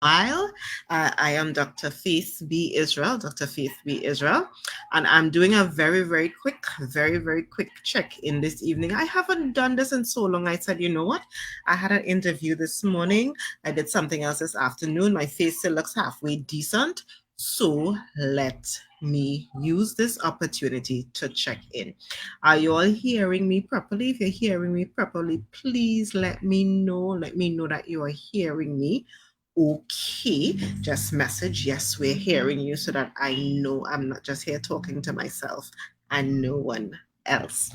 while. I am Dr. Faith B. Israel, Dr. Faith B. Israel, and I'm doing a very quick check in this evening. I haven't done this in so long. I said, you know what? I had an interview this morning. I did something else this afternoon. My face still looks halfway decent. So let me use this opportunity to check in. Are you all hearing me properly? If you're hearing me properly, please let me know. Let me know that you are hearing me. Okay, just message yes, we're hearing you, so that I know I'm not just here talking to myself and no one else.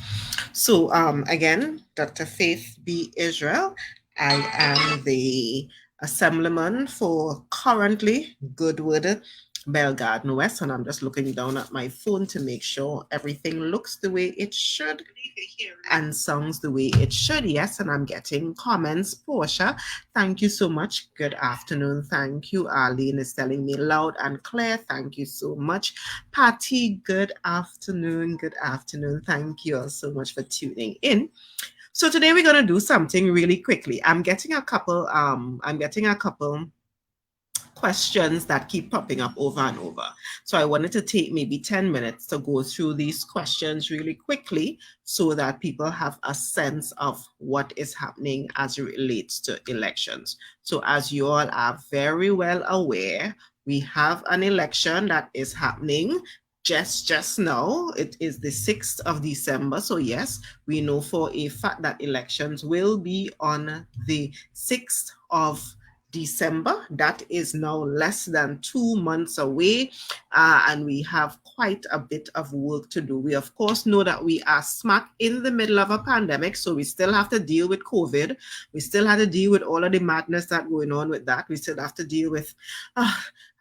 So again, Dr. Faith B. Israel. I am the assemblyman for currently Goodwood Bell Garden West, and I'm just looking down at my phone to make sure everything looks the way it should and sounds the way it should. Yes, and I'm getting comments. Portia, thank you so much. Good afternoon. Thank you. Arlene is telling me loud and clear. Thank you so much. Patty, good afternoon. Good afternoon. Thank you all so much for tuning in. So today we're going to do something really quickly. I'm getting a couple questions that keep popping up over and over. So I wanted to take maybe 10 minutes to go through these questions really quickly so that people have a sense of what is happening as it relates to elections. So as you all are very well aware, we have an election that is happening just now. It is the 6th of December. So yes, we know for a fact that elections will be on the 6th of December. That is now less than 2 months away, and we have quite a bit of work to do. We, of course, know that we are smack in the middle of a pandemic, so we still have to deal with COVID. We still have to deal with all of the madness that's going on with that. We still have to deal with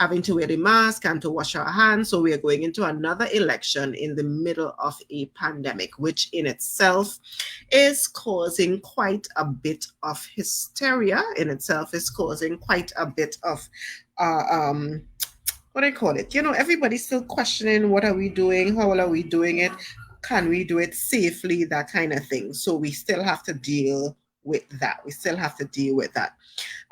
having to wear the mask and to wash our hands. So we are going into another election in the middle of a pandemic, which in itself is causing quite a bit of hysteria. In itself is causing quite a bit of what do I call it? You know, everybody's still questioning, what are we doing? How are we doing it? Can we do it safely? That kind of thing. So we still have to deal with that. We still have to deal with that.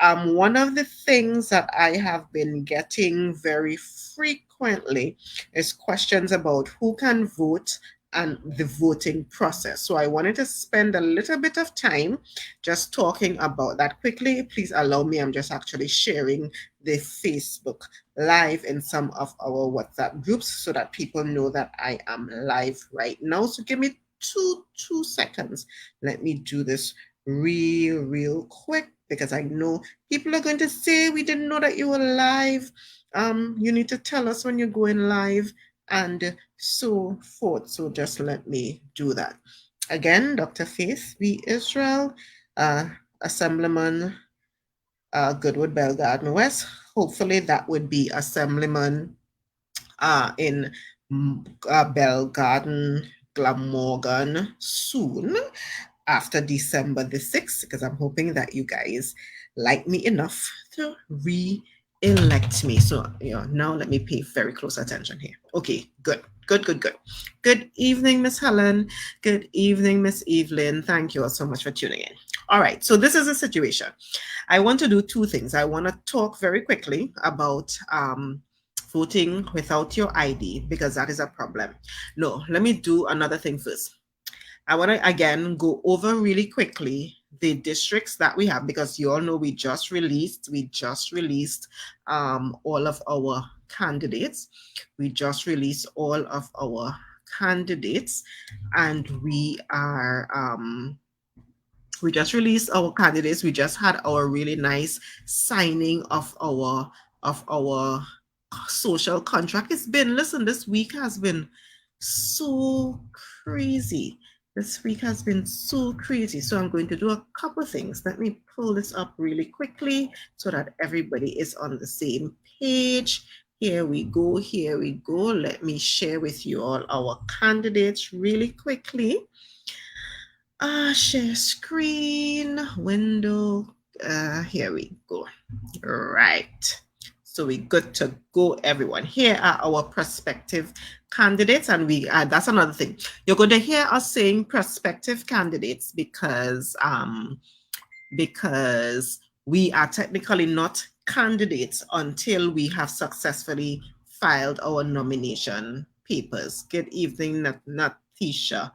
One of the things that I have been getting very frequently is questions about who can vote and the voting process. So I wanted to spend a little bit of time just talking about that quickly. Please allow me, I'm just actually sharing the Facebook live in some of our WhatsApp groups so that people know that I am live right now. So give me two seconds. Let me do this real quick, because I know people are going to say, we didn't know that you were live. You need to tell us when you're going live and so forth. So just let me do that. Again, Dr. Faith B. Israel, Assemblyman Goodwood Bell Garden West. Hopefully that would be Assemblyman in Bell Garden, Glamorgan soon, after December the 6th, because I'm hoping that you guys like me enough to re-elect me. So, now let me pay very close attention here. Okay, good. Good evening, Miss Helen. Good evening, Miss Evelyn. Thank you all so much for tuning in. All right, so this is a situation. I want to do two things. I want to talk very quickly about voting without your ID, because that is a problem. No, let me do another thing first. I want to again go over really quickly the districts that we have, because you all know we just released all of our candidates. We just released all of our candidates, and we just released our candidates. We just had our really nice signing of our social contract. This week has been so crazy. This week has been so crazy. So I'm going to do a couple things. Let me pull this up really quickly so that everybody is on the same page. Here we go. Let me share with you all our candidates really quickly. Share screen, window. Here we go. Right. So we're good to go, everyone. Here are our prospective candidates, and that's another thing. You're going to hear us saying prospective candidates because we are technically not candidates until we have successfully filed our nomination papers. Good evening, Natisha.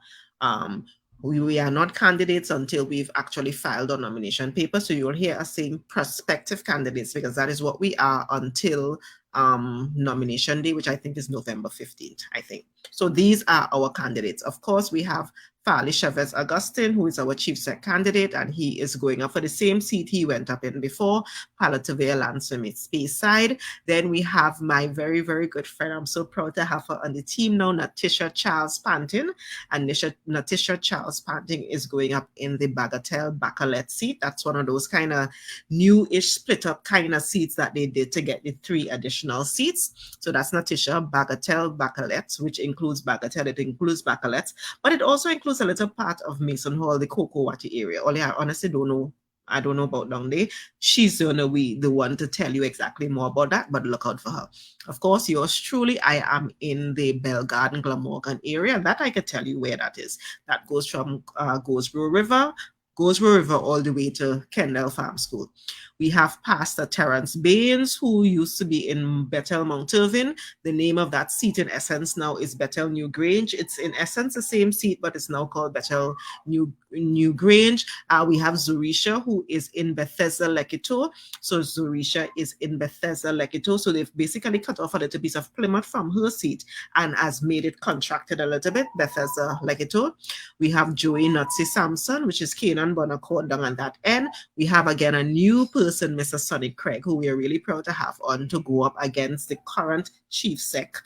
We are not candidates until we've actually filed our nomination paper. So you'll hear us saying prospective candidates because that is what we are until nomination day, which I think is November 15th, I think. So these are our candidates. Of course, we have Farley Chavez Augustine, who is our chief sec candidate, and he is going up for the same seat he went up in before, Palatavia Landsome Speyside. Then we have my very, very good friend. I'm so proud to have her on the team now, Natisha Charles Pantin. And Natisha Charles Pantin is going up in the Bagatelle Bacalet seat. That's one of those kind of new-ish split up kind of seats that they did to get the 3 additional seats. So that's Natisha Bagatelle Bacalet, which includes Bagatelle, it includes Bacalet, but it also includes a little part of Mason Hall, the Cocoa-Watty area. Only I honestly don't know. I don't know about down there. She's gonna be the one to tell you exactly more about that, but look out for her. Of course, yours truly, I am in the Bell Garden, Glamorgan area. That I could tell you where that is. That goes from Goldsboro River all the way to Kendall Farm School. We have Pastor Terrence Baines, who used to be in Bethel Mount Irvin. The name of that seat in essence now is Bethel New Grange. It's in essence the same seat, but it's now called Bethel New Grange. We have Zurisha, who is in Bethesda Lekito. So Zurisha is in Bethesda Lekito. So they've basically cut off a little piece of Plymouth from her seat and has made it contracted a little bit, Bethesda Lekito. We have Joey Nutsi Sampson, which is Canaan Bonacourt down at that end. We have again a new person, Mr. Sonny Craig, who we are really proud to have on to go up against the current chief sec.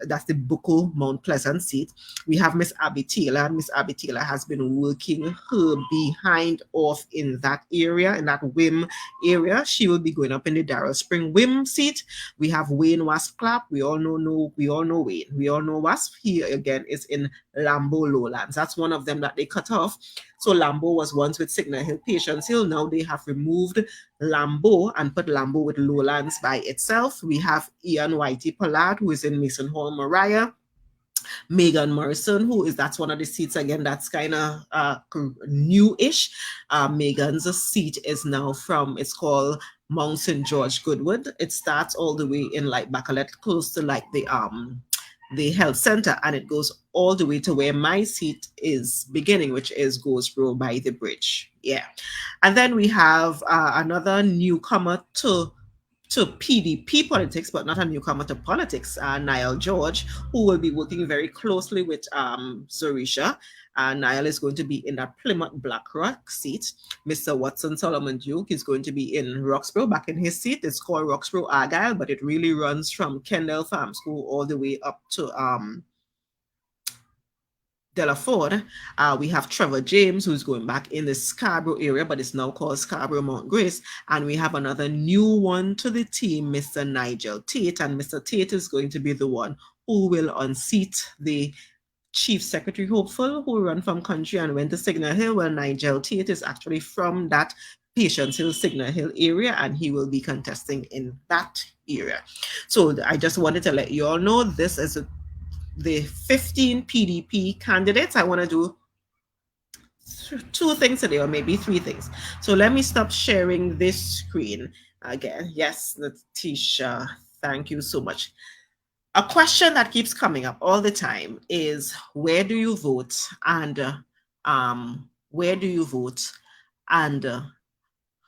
That's the Bucco Mount Pleasant seat. We have Miss Abby Taylor. Miss Abby Taylor has been working her behind off in that area, in that WIM area. She will be going up in the Darrell Spring WIM seat. We have Wayne Wasp Clapp. We all know Wayne. We all know Wasp. He again is in Lambo Lowlands. That's one of them that they cut off. So Lambo was once with Signal Hill, Patience Hill. Now they have removed Lambo and put Lambo with Lowlands by itself. We have Ian Whitey Pollard, who is in Mason Hall, Mariah. Megan Morrison, that's one of the seats again that's kind of new-ish. Megan's seat is now it's called Mount St. George Goodwood. It starts all the way in like Bacalet, close to like the health center, and it goes all the way to where my seat is beginning, which is Goldsboro by the bridge. Yeah. And then we have another newcomer to PDP politics, but not a newcomer to politics, Niall George, who will be working very closely with Zorisha. Niall is going to be in that Plymouth Blackrock seat. Mr. Watson Solomon Duke is going to be in Roxborough, back in his seat. It's called Roxborough Argyle, but it really runs from Kendall Farm School all the way up to Delaford. We have Trevor James, who's going back in the Scarborough area, but it's now called Scarborough Mount Grace. And we have another new one to the team, Mr. Nigel Tate. And Mr. Tate is going to be the one who will unseat the chief secretary hopeful who ran from country and went to Signal Hill. Well, Nigel Tate is actually from that Patience Hill, Signal Hill area, and he will be contesting in that area. So I just wanted to let you all know this is the 15 PDP candidates. I want to do 2 things today, or maybe 3 things. So let me stop sharing this screen again. Yes, Natisha, thank you so much. A question that keeps coming up all the time is, where do you vote? And where do you vote? And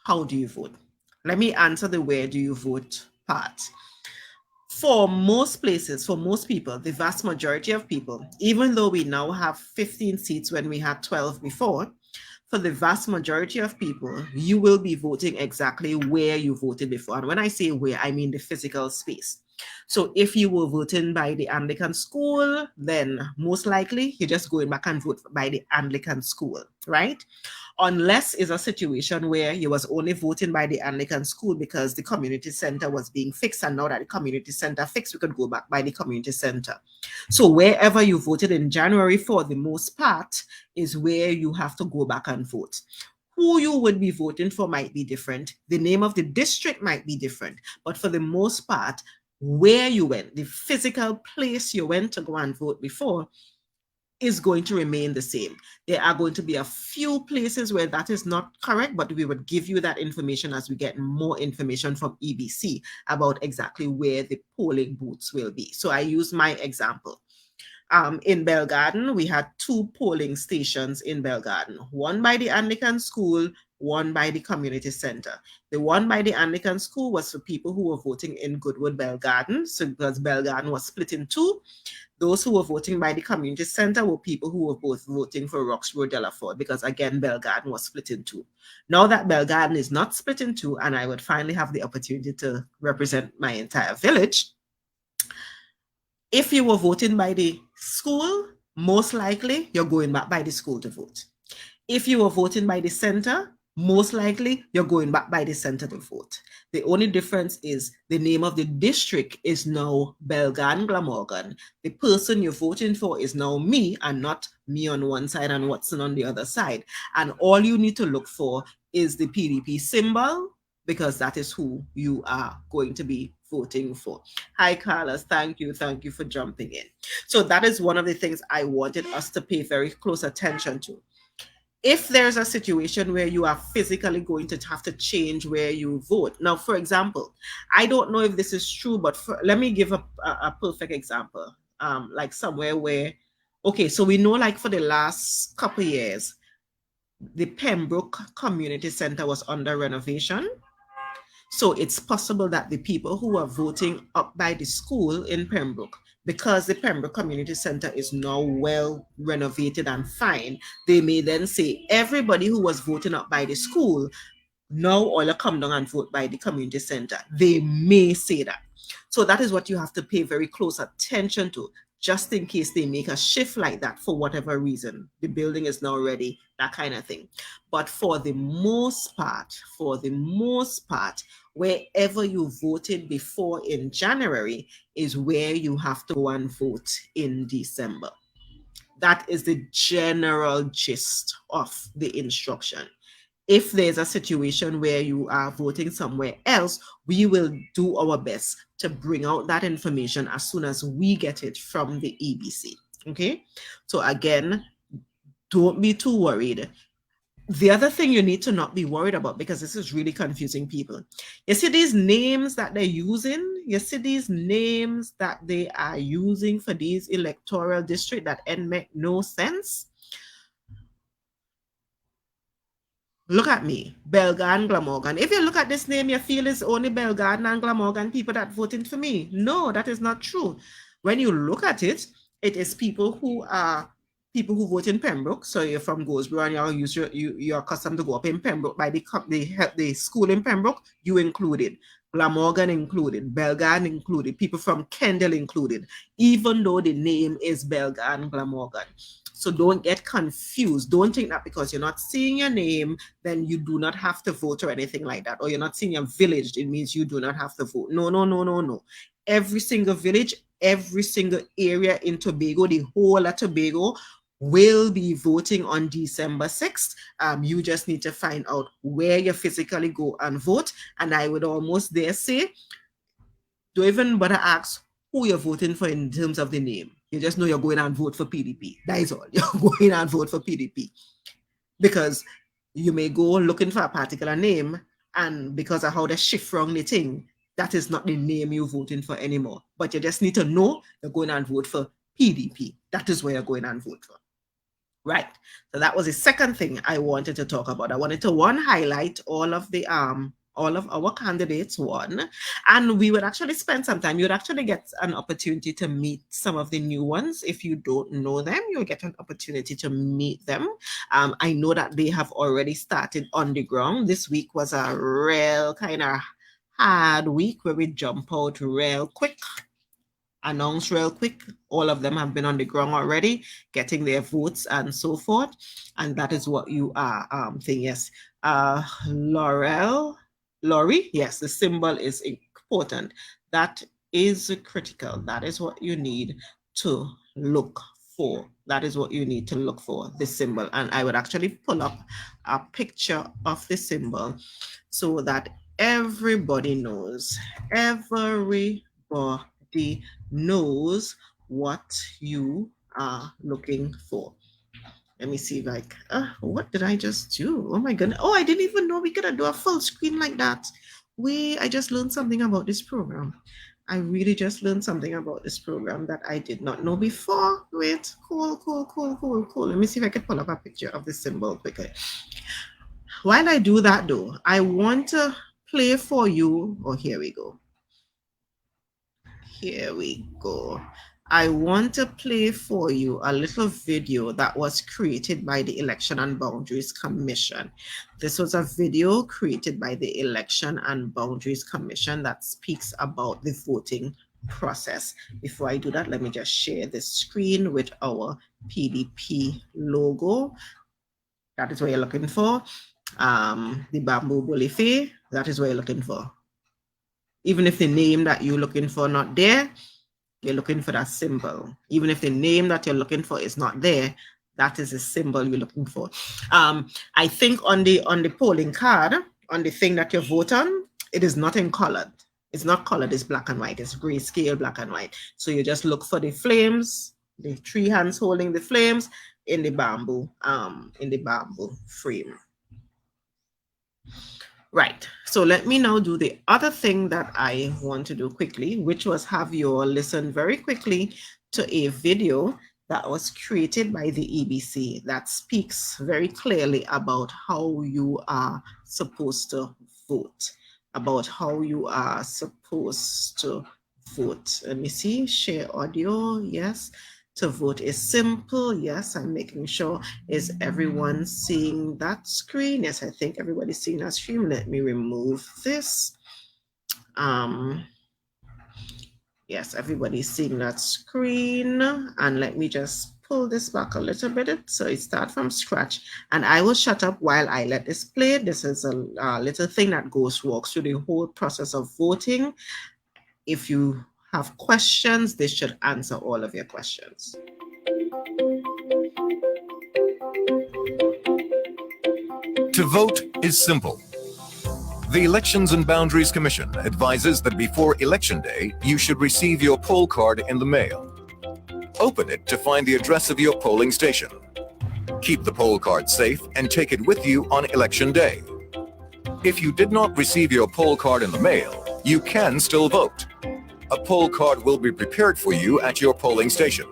how do you vote? Let me answer the where do you vote part. For most places, for most people, the vast majority of people, even though we now have 15 seats when we had 12 before, for the vast majority of people, you will be voting exactly where you voted before. And when I say where, I mean the physical space. So if you were voting by the Anglican school, then most likely you're just going back and vote by the Anglican school, right? Unless it's a situation where you was only voting by the Anglican school because the community center was being fixed, and now that the community center fixed, we could go back by the community center. So wherever you voted in January, for the most part, is where you have to go back and vote. Who you would be voting for might be different. The name of the district might be different, but for the most part, where you went, the physical place you went to go and vote before, is going to remain the same. There are going to be a few places where that is not correct, but we would give you that information as we get more information from EBC about exactly where the polling booths will be. So I use my example. In Bell Garden, we had 2 polling stations in Bell Garden, one by the Anglican school, one by the community center. The one by the Anglican school was for people who were voting in Goodwood Bell Garden, so because Bell Garden was split in 2. Those who were voting by the community center were people who were both voting for Roxborough Delaford, because again, Bell Garden was split in 2. Now that Bell Garden is not split in 2, and I would finally have the opportunity to represent my entire village, if you were voting by the school, most likely you're going back by the school to vote. If you were voting by the center, most likely you're going back by the center to vote. The only difference is the name of the district is now Bell Garden Glamorgan. The person you're voting for is now me, and not me on one side and Watson on the other side. And all you need to look for is the PDP symbol, because that is who you are going to be voting for. Hi, Carlos. Thank you. Thank you for jumping in. So that is one of the things I wanted us to pay very close attention to. If there's a situation where you are physically going to have to change where you vote. Now, for example, I don't know if this is true, but let me give a perfect example. Like somewhere where, okay, so we know like for the last couple of years, the Pembroke Community Center was under renovation. So it's possible that the people who are voting up by the school in Pembroke, because the Pembroke Community Center is now well renovated and fine, they may then say everybody who was voting up by the school, now all come down and vote by the community center. They may say that. So that is what you have to pay very close attention to, just in case they make a shift like that for whatever reason. The building is now ready, that kind of thing. But for the most part, wherever you voted before in January is where you have to go and vote in December. That is the general gist of the instruction. If there's a situation where you are voting somewhere else, we will do our best to bring out that information as soon as we get it from the EBC. Okay? So again, don't be too worried. The other thing you need to not be worried about, because this is really confusing people. You see these names that they're using? You see these names that they are using for these electoral districts that make no sense? Look at me, Bell Garden, Glamorgan. If you look at this name, you feel it's only Bell Garden and Glamorgan people that voting for me. No, that is not true. When you look at it, it is people who vote in Pembroke. So you're from Goldsboro and you're accustomed to go up in Pembroke by the school in Pembroke, you included. Glamorgan included, Bell Garden included, people from Kendall included, even though the name is Bell Garden, Glamorgan. So don't get confused. Don't think that because you're not seeing your name, then you do not have to vote or anything like that. Or you're not seeing your village, it means you do not have to vote. No, no, no, no, no. Every single village, every single area in Tobago, the whole of Tobago, will be voting on December 6th. You just need to find out where you physically go and vote. And I would almost dare say, don't even bother ask who you're voting for in terms of the name. You just know you're going and vote for PDP. That is all. You're going and vote for PDP. Because you may go looking for a particular name, and because of how they shift wrong the thing, that is not the name you're voting for anymore. But you just need to know you're going and vote for PDP. That is where you're going and vote for. Right. So that was the second thing I wanted to talk about. I wanted to highlight all of our candidates, and we would actually spend some time. You would actually get an opportunity to meet some of the new ones. If you don't know them, you'll get an opportunity to meet them. I know that they have already started on the ground. This week was a real kind of hard week where we jump out real quick, announce real quick. All of them have been on the ground already, getting their votes and so forth. And that is what you are saying. Yes. Laurie, yes, the symbol is important. That is critical. That is what you need to look for. That is what you need to look for, the symbol. And I would actually pull up a picture of the symbol so that everybody knows. Everybody knows what you are looking for. Let me see if what did I just do? Oh my goodness. Oh, I didn't even know we could do a full screen like that. I just learned something about this program. I really just learned something about this program that I did not know before. Wait, cool. Let me see if I can pull up a picture of the symbol quickly. While I do that though, I want to play for you. Oh, here we go. I want to play for you a little video that was created by the Election and Boundaries Commission. This was a video created by the Election and Boundaries Commission that speaks about the voting process. Before I do that, let me just share the screen with our PDP logo. That is what you're looking for. The bamboo bullify, that is what you're looking for. Even if the name that you're looking for not there, you're looking for that symbol. Even if the name that you're looking for is not there, that is the symbol you're looking for. I think on the polling card, on the thing that you vote on, it is not in colored. It's not colored, it's black and white. It's grayscale, black and white. So you just look for the flames, the 3 hands holding the flames in the bamboo frame. Right, so let me now do the other thing that I want to do quickly, which was have you all listen very quickly to a video that was created by the EBC that speaks very clearly about how you are supposed to vote, Let me see, share audio, yes. To vote is simple. Yes, I'm making sure. Is everyone seeing that screen? Yes, I think everybody's seeing that screen. Let me remove this. Yes, everybody's seeing that screen. And let me just pull this back a little bit so it starts from scratch. And I will shut up while I let this play. This is a little thing that walks through the whole process of voting. If you have questions, this should answer all of your questions. To vote is simple. The Elections and Boundaries Commission advises that before Election Day, you should receive your poll card in the mail. Open it to find the address of your polling station. Keep the poll card safe and take it with you on Election Day. If you did not receive your poll card in the mail, you can still vote. A poll card will be prepared for you at your polling station.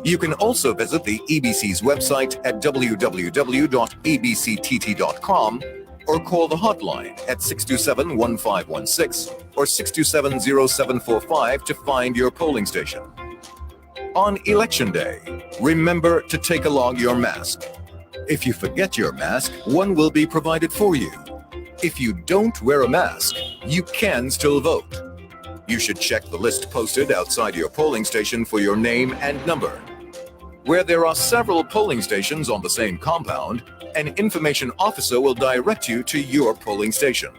You can also visit the EBC's website at www.ebctt.com or call the hotline at 627-1516 or 627-0745 to find your polling station. On Election Day, remember to take along your mask. If you forget your mask, one will be provided for you. If you don't wear a mask, you can still vote. You should check the list posted outside your polling station for your name and number. Where there are several polling stations on the same compound, an information officer will direct you to your polling station.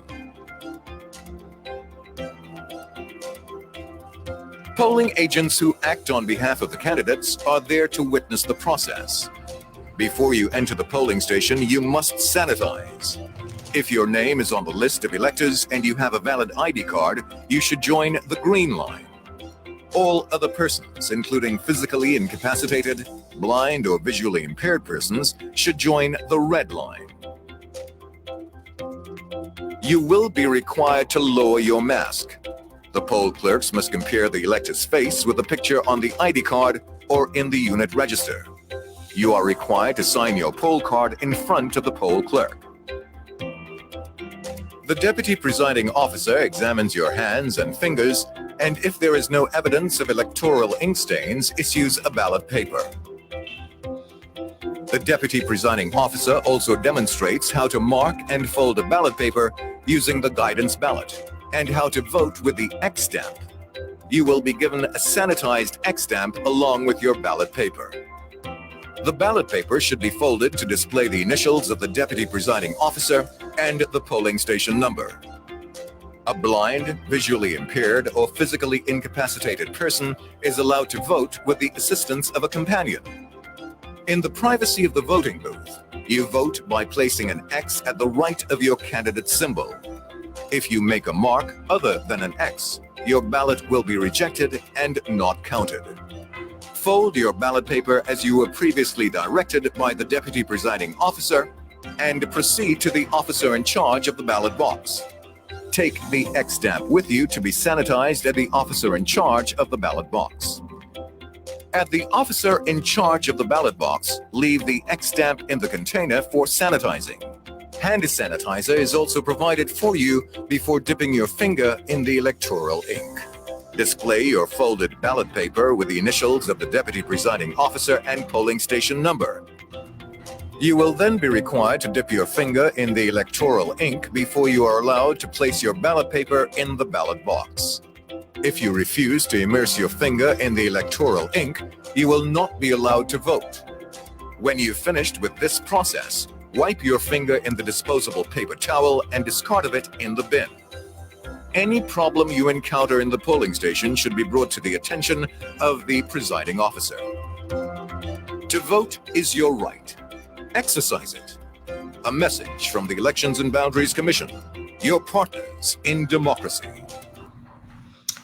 Polling agents who act on behalf of the candidates are there to witness the process. Before you enter the polling station, you must sanitize. If your name is on the list of electors and you have a valid ID card, you should join the green line. All other persons, including physically incapacitated, blind, or visually impaired persons, should join the red line. You will be required to lower your mask. The poll clerks must compare the elector's face with the picture on the ID card or in the unit register. You are required to sign your poll card in front of the poll clerk. The deputy presiding officer examines your hands and fingers, and if there is no evidence of electoral ink stains, issues a ballot paper. The deputy presiding officer also demonstrates how to mark and fold a ballot paper using the guidance ballot, and how to vote with the X stamp. You will be given a sanitized X stamp along with your ballot paper. The ballot paper should be folded to display the initials of the deputy presiding officer and the polling station number. A blind, visually impaired, or physically incapacitated person is allowed to vote with the assistance of a companion. In the privacy of the voting booth, you vote by placing an X at the right of your candidate's symbol. If you make a mark other than an X, your ballot will be rejected and not counted. Fold your ballot paper as you were previously directed by the Deputy Presiding Officer and proceed to the officer in charge of the ballot box. Take the X stamp with you to be sanitized at the officer in charge of the ballot box. At the officer in charge of the ballot box, leave the X stamp in the container for sanitizing. Hand sanitizer is also provided for you before dipping your finger in the electoral ink. Display your folded ballot paper with the initials of the Deputy Presiding Officer and polling station number. You will then be required to dip your finger in the electoral ink before you are allowed to place your ballot paper in the ballot box. If you refuse to immerse your finger in the electoral ink, you will not be allowed to vote. When you've finished with this process, wipe your finger in the disposable paper towel and discard of it in the bin. Any problem you encounter in the polling station should be brought to the attention of the presiding officer. To vote is your right. Exercise it. A message from the Elections and Boundaries Commission, your partners in democracy.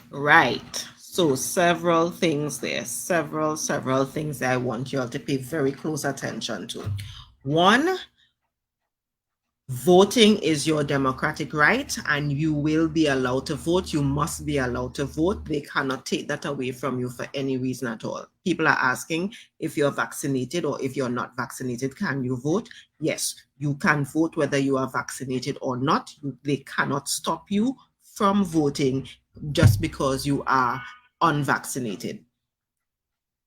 Right. So several things there, several things I want you all to pay very close attention to. One, voting is your democratic right and you will be allowed to vote. You must be allowed to vote. They cannot take that away from you for any reason at all. People are asking if you're vaccinated or if you're not vaccinated, can you vote? Yes, you can vote whether you are vaccinated or not. They cannot stop you from voting just because you are unvaccinated.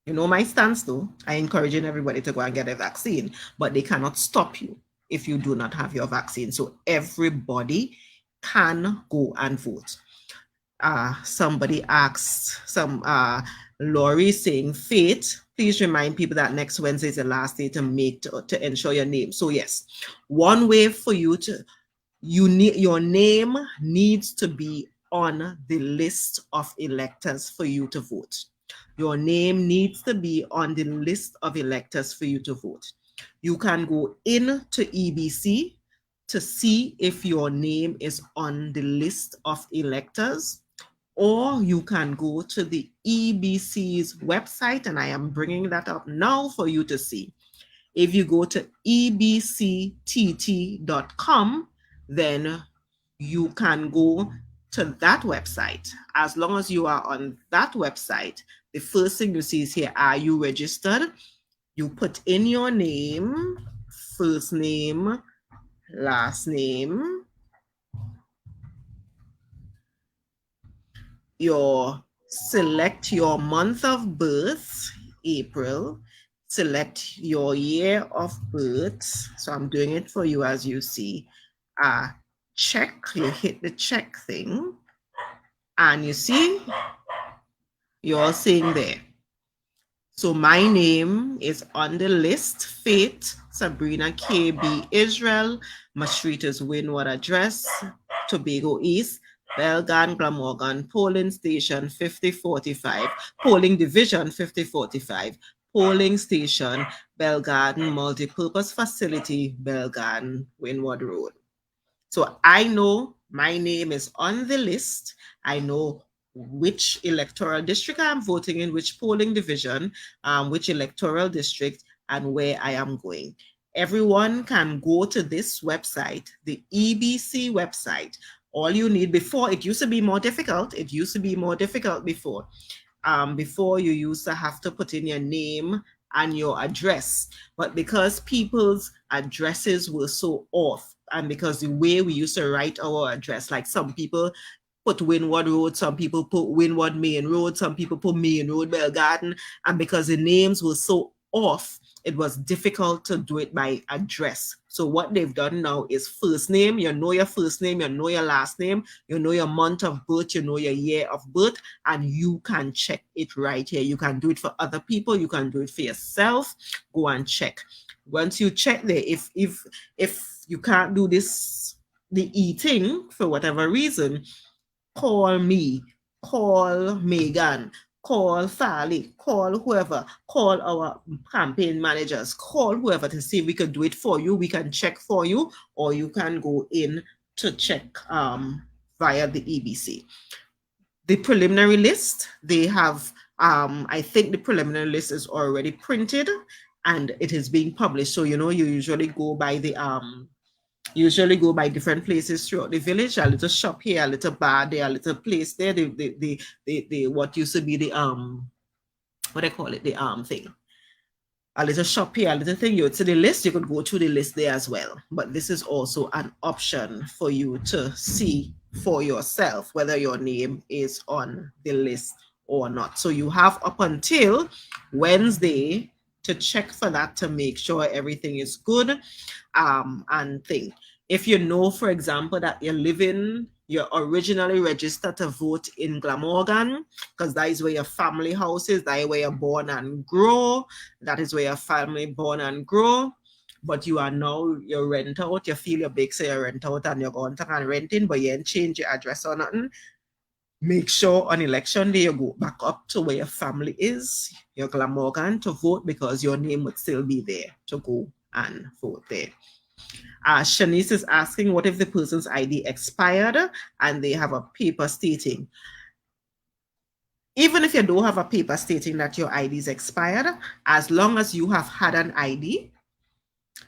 You know my stance though. I encouraging everybody to go and get a vaccine, but they cannot stop you if you do not have your vaccine. So everybody can go and vote. Somebody asked, Lori saying, Faith, please remind people that next Wednesday is the last day to ensure your name. So yes, one way for you to, your name needs to be on the list of electors for you to vote. Your name needs to be on the list of electors for you to vote. You can go into EBC to see if your name is on the list of electors, or you can go to the EBC's website, and I am bringing that up now for you to see. If you go to ebctt.com, then you can go to that website. As long as you are on that website, the first thing you see is here, are you registered? You put in your name, first name, last name, select your month of birth, April, select your year of birth. So I'm doing it for you as you see. Check, you hit the check thing, and you see, you're seeing there. So my name is on the list, Faith Sabrina KB Israel. My street is Windward address, Tobago East, Belgarden, Glamorgan, polling station 5045, polling division 5045, polling station, Belgarden, multipurpose facility, Belgarden, Windward Road. So I know my name is on the list. I know which electoral district I'm voting in, which polling division, which electoral district, and where I am going. Everyone can go to this website, the EBC website. All you need, before, it used to be more difficult. It used to be more difficult before. Before you used to have to put in your name and your address. But because people's addresses were so off, and because the way we used to write our address, like some people put Windward Road, some people put Windward Main Road, some people put Main Road, Belgarden, and because the names were so off, it was difficult to do it by address. So what they've done now is first name, you know your first name, you know your last name, you know your month of birth, you know your year of birth, and you can check it right here. You can do it for other people, you can do it for yourself. Go and check. Once you check there, if you can't do this, the eating for whatever reason, call me, call Megan, call Farley, call whoever, call our campaign managers, call whoever to see if we can do it for you. We can check for you, or you can go in to check via the EBC. The preliminary list, they have I think the preliminary list is already printed and it is being published. So, you usually go by different places throughout the village, a little shop here, a little bar there, a little place there, the what used to be the what they call it, the thing. A little shop here, a little thing, you would see the list, you could go through the list there as well. But this is also an option for you to see for yourself whether your name is on the list or not. So you have up until Wednesday to check for that to make sure everything is good and thing. If you know, for example, that you're originally registered to vote in Glamorgan, because that is where your family house is, that is where you're born and grow, that is where your family born and grow, but you rent out, you feel your big, so you rent out and you're going to renting, but you ain't change your address or nothing. Make sure on election day you go back up to where your family is, your Glamorgan, to vote, because your name would still be there to go and vote there. Shanice is asking, what if the person's ID expired and they have a paper stating? Even if you don't have a paper stating that your ID is expired, as long as you have had an ID,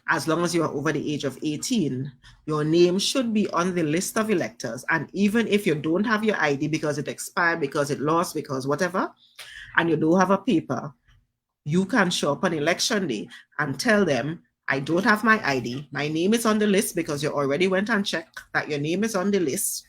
as long as you are over the age of 18, your name should be on the list of electors. And even if you don't have your ID because it expired, because it lost, because whatever, and you don't have a paper, you can show up on election day and tell them, I don't have my ID. My name is on the list, because you already went and checked that your name is on the list.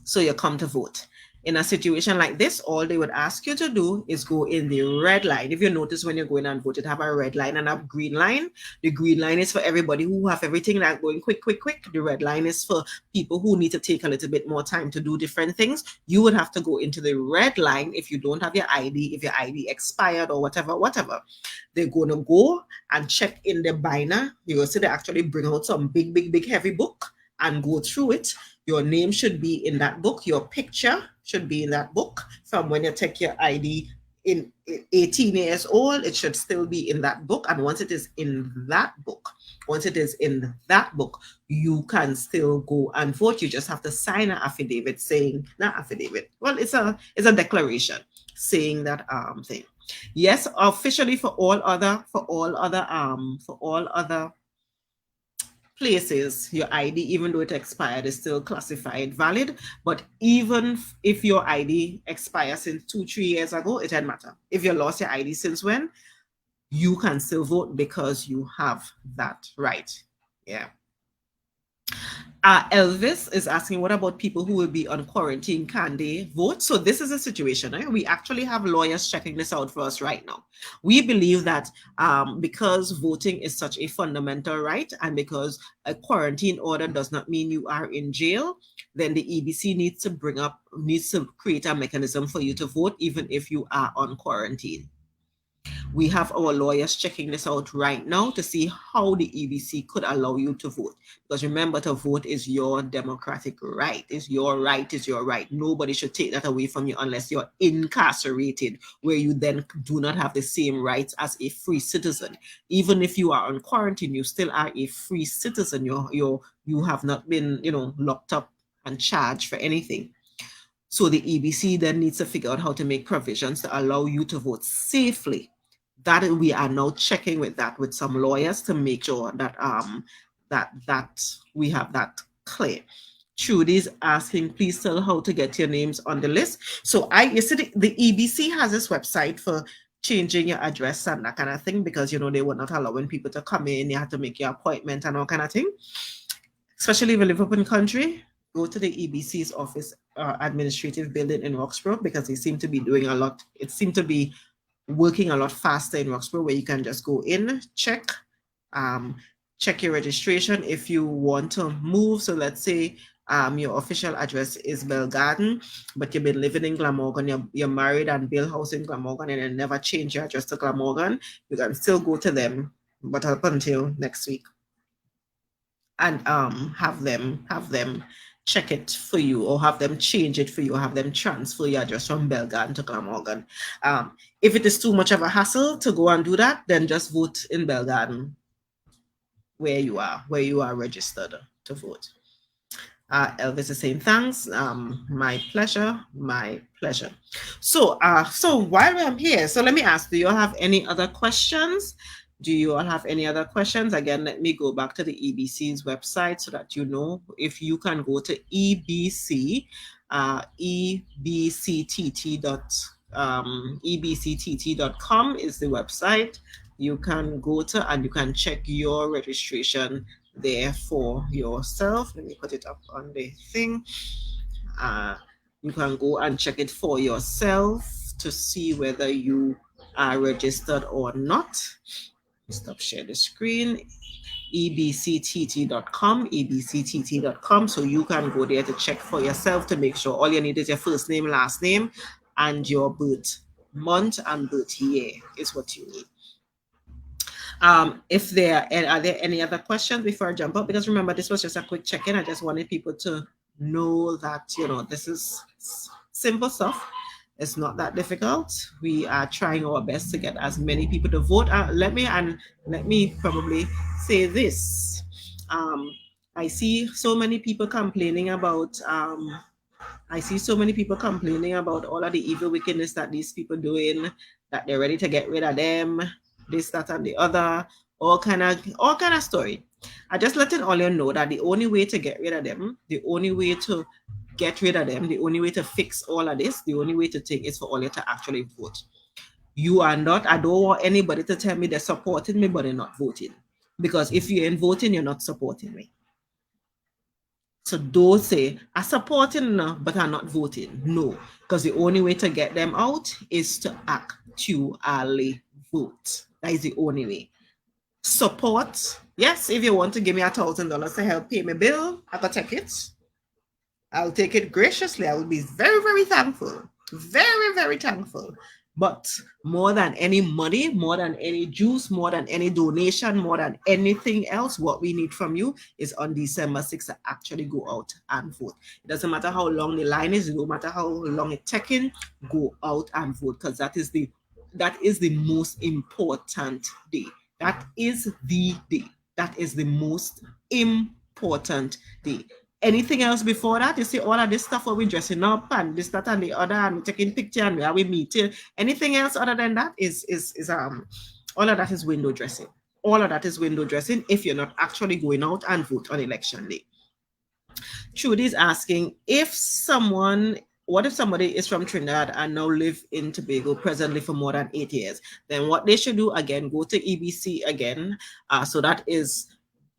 So you come to vote. In a situation like this, all they would ask you to do is go in the red line. If you notice, when you're going and vote, it have a red line and a green line. The green line is for everybody who have everything like going quick. The red line is for people who need to take a little bit more time to do different things. You would have to go into the red line if you don't have your ID, if your ID expired or whatever. They're going to go and check in the binder. You will see they actually bring out some big heavy book and go through it. Your name should be in that book. Your picture should be in that book. From when you take your ID in 18 years old, it should still be in that book. And once it is in that book, you can still go and vote. You just have to sign an affidavit saying, not affidavit, well, it's a declaration saying that thing. Yes, officially for all other places, your ID, even though it expired, is still classified valid. But even if your ID expires since 2-3 years ago, it doesn't matter. If you lost your ID since when, you can still vote because you have that right. Yeah. Elvis is asking, what about people who will be on quarantine? Can they vote? So this is a situation. We actually have lawyers checking this out for us right now. We believe that because voting is such a fundamental right, and because a quarantine order does not mean you are in jail, then the EBC needs to create a mechanism for you to vote even if you are on quarantine. We have our lawyers checking this out right now to see how the EBC could allow you to vote. Because remember, to vote is your democratic right. It's your right, it's your right. Nobody should take that away from you unless you're incarcerated, where you then do not have the same rights as a free citizen. Even if you are on quarantine, you still are a free citizen. You have not been, locked up and charged for anything. So the EBC then needs to figure out how to make provisions to allow you to vote safely. That we are now checking with some lawyers to make sure that that we have that clear. Trudy's asking, please tell how to get your names on the list. So you see the EBC has this website for changing your address and that kind of thing, because they were not allowing people to come in. You had to make your appointment and all kind of thing. Especially if you live up in country, go to the EBC's office, administrative building in Roxborough, because they seem to be doing a lot. It seemed to be working a lot faster in Roxborough, where you can just go in, check your registration if you want to move. So let's say your official address is Bell Garden, but you've been living in Glamorgan, you're married and build house in Glamorgan, and you never change your address to Glamorgan, you can still go to them, but up until next week, and have them check it for you, or have them change it for you, or have them transfer your address from Bell Garden to Glamorgan. If it is too much of a hassle to go and do that, then just vote in Bell Garden where you are registered to vote. Elvis is saying thanks. My pleasure, my pleasure. So, so while I'm here, so let me ask: do you all have any other questions? Do you all have any other questions? Again, let me go back to the EBC's website so that you know. If you can go to EBC, ebctt.com is the website. You can go to and you can check your registration there for yourself. Let me put it up on the thing. You can go and check it for yourself to see whether you are registered or not. Stop share the screen. ebctt.com, ebctt.com. So you can go there to check for yourself to make sure all you need is your first name, last name, and your birth month and birth year is what you need. If there are there any other questions before I jump up? Because remember, this was just a quick check-in. I just wanted people to know that, you know, this is simple stuff. It's not that difficult. We are trying our best to get as many people to vote. Let me probably say this. I see so many people complaining about I see so many people complaining about all of the evil wickedness that these people doing, that they're ready to get rid of them, this, that, and the other, all kind of story. I just letting all you know that the only way to get rid of them, the only way to get rid of them, the only way to fix all of this, the only way to take is for all you to actually vote. You are not, I don't want anybody to tell me they're supporting me, but they're not voting. Because if you ain't voting, you're not supporting me. So don't say, I'm supporting but I'm not voting. No, because the only way to get them out is to actually vote. That is the only way. Support, yes, if you want to give me $1,000 to help pay my bill, I can take it. I'll take it graciously. I will be very, very thankful. Very, very thankful. But more than any money, more than any juice, more than any donation, more than anything else, what we need from you is on December 6th to actually go out and vote. It doesn't matter how long the line is, no matter how long it's taking, go out and vote, because that is the most important day. That is the day. That is the most important day. Anything else before that, you see all of this stuff where we're dressing up and this, that, and the other, and we're taking picture and where we meeting. Anything else other than that is all of that is window dressing. All of that is window dressing if you're not actually going out and vote on election day. Trudy's asking what if somebody is from Trinidad and now live in Tobago presently for more than 8 years? Then what they should do, again, go to EBC again. So that is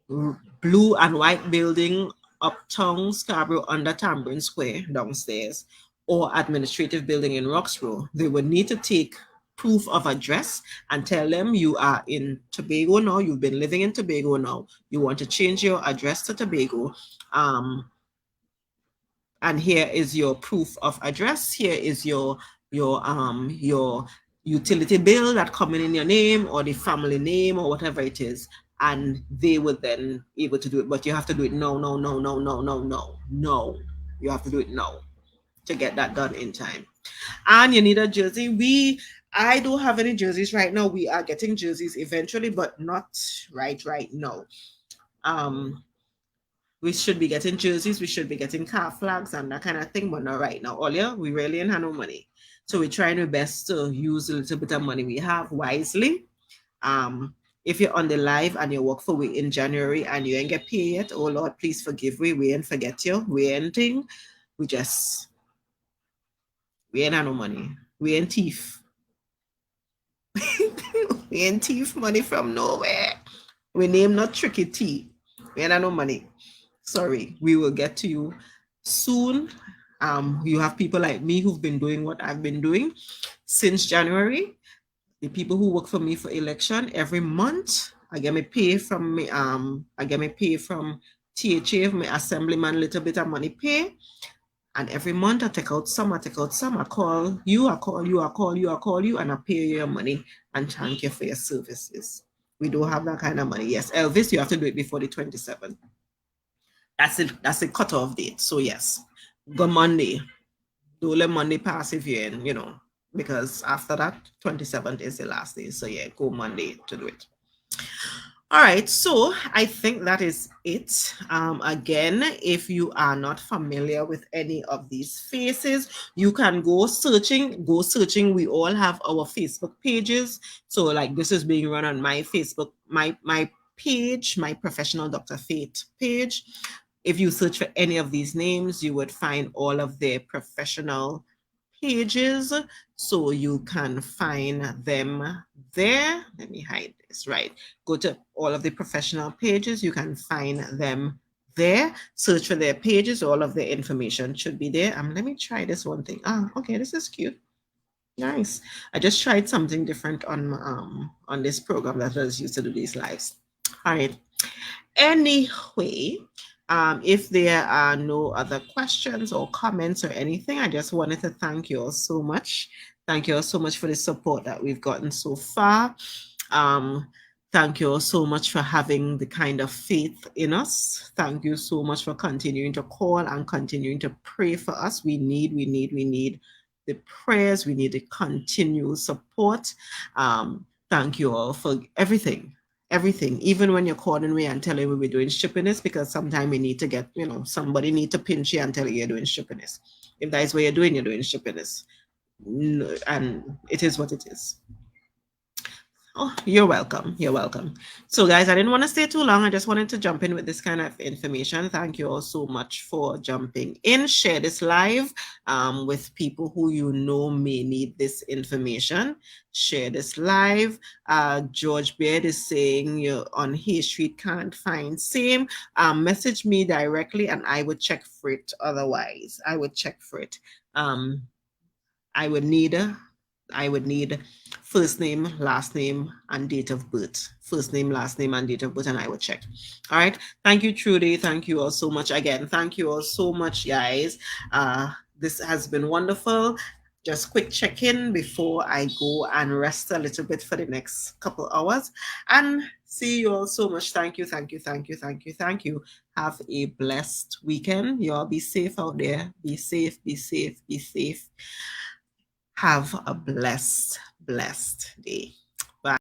blue and white building, uptown Scarborough under Tambourine Square downstairs, or administrative building in Roxborough. They would need to take proof of address and tell them you are in Tobago now, you've been living in Tobago now, you want to change your address to Tobago, and here is your proof of address. Here is your utility bill that coming in your name or the family name or whatever it is, and they will then be able to do it. But you have to do it no. You have to do it now to get that done in time. And you need a jersey. I don't have any jerseys right now. We are getting jerseys eventually, but not right now. We should be getting jerseys, we should be getting car flags and that kind of thing, but not right now. Earlier, we really ain't have no money. So we're trying our best to use a little bit of money we have wisely. If you're on the live and you work for we in January and you ain't get paid yet, oh Lord, please forgive we ain't forget you. We ain't thing. We ain't have no money. We ain't thief. We ain't thief money from nowhere. We name not Tricky T. We ain't have no money. Sorry, we will get to you soon. You have people like me who've been doing what I've been doing since January. The people who work for me for election every month, I get my pay from me. I get my pay from THA, my assemblyman, little bit of money pay. And every month I take out some. I call you, and I pay you your money and thank you for your services. We don't have that kind of money. Yes, Elvis, you have to do it before the 27th. That's the cutoff date. So yes, go Monday. Don't let Monday pass if you're in, because after that, 27th is the last day. So yeah, go Monday to do it. All right, so I think that is it. Again, if you are not familiar with any of these faces, you can go searching. We all have our Facebook pages. So like this is being run on my Facebook, my page, my Professional Dr. Fate page. If you search for any of these names, you would find all of their professional pages. So you can find them there. Let me hide this, right? Go to all of the professional pages. You can find them there. Search for their pages. All of their information should be there. Let me try this one thing. Okay, this is cute. Nice. I just tried something different on this program that I was used to do these lives. All right. Anyway, if there are no other questions or comments or anything, I just wanted to thank you all so much. Thank you all so much for the support that we've gotten so far. Thank you all so much for having the kind of faith in us. Thank you so much for continuing to call and continuing to pray for us. We need the prayers. We need the continued support. Thank you all for everything. Even when you're calling me and telling me we're doing shippiness, because sometimes we need to get, somebody need to pinch you and tell you you're doing shippiness. If that is what you're doing shippiness. And it is what it is. Oh, you're welcome. You're welcome. So guys, I didn't want to stay too long. I just wanted to jump in with this kind of information. Thank you all so much for jumping in. Share this live with people who you know may need this information. Share this live. George Beard is saying you're on Hay Street, can't find same. Message me directly and I would check for it. Otherwise, I would check for it. I would need first name, last name, and date of birth. First name, last name, and date of birth, and I will check. All right. Thank you, Trudy. Thank you all so much. Again, thank you all so much, guys. This has been wonderful. Just quick check-in before I go and rest a little bit for the next couple hours. And see you all so much. Thank you, thank you, thank you, thank you, thank you. Have a blessed weekend. You all be safe out there. Be safe, be safe, be safe. Have a blessed day.